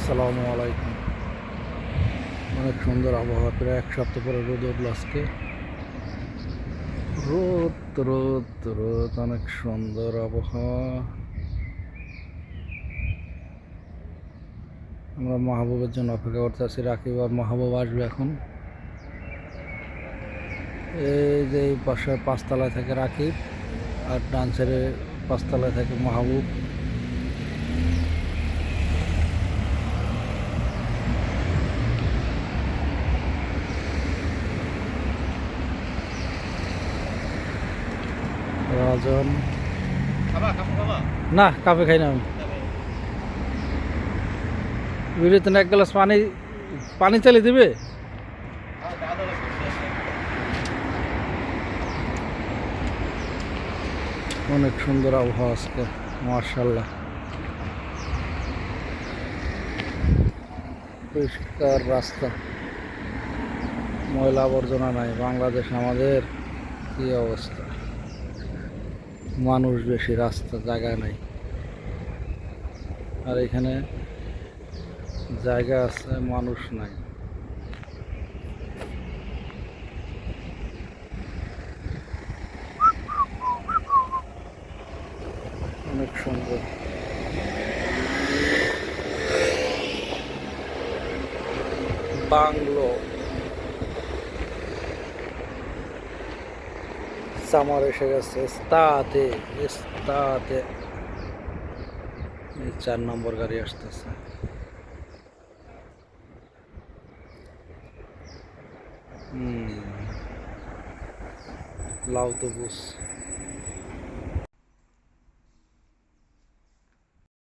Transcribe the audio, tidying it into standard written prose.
আসসালামু আলাইকুম। অনেক সুন্দর আবহাওয়া, প্রায় এক সপ্তাহ পরে রোদ উঠল আজকে। রোদ রোদ রোদ, অনেক সুন্দর আবহাওয়া। আমরা মাহবুবের জন্য অপেক্ষা করতে আছি। রাকিব আর মাহবুব আসবে এখন। এই যে এই বাসায় পাঁচতলায় থাকে রাকিব, আর ডান সাইডে পাঁচতলায় থাকে মাহবুব। রাজন না, কাফে খাই না আমি। ভিডিওতে এক গ্লাস পানি পানি চালিয়ে দিবে। অনেক সুন্দর আবহাওয়া আজকে, মাশাআল্লাহ। পরিষ্কার রাস্তা, ময়লা আবর্জনা নাই। বাংলাদেশ আমাদের কি অবস্থা! মানুষ বেশি, রাস্তা জায়গা নাই। আর এখানে জায়গা আছে, মানুষ নাই। অনেক সুন্দর। বাংলো সামার এসে গেছে। ইস্তাতে ইস্তাতে 4 নম্বর গাড়ি আসতেছে। লাউ তো বুঝ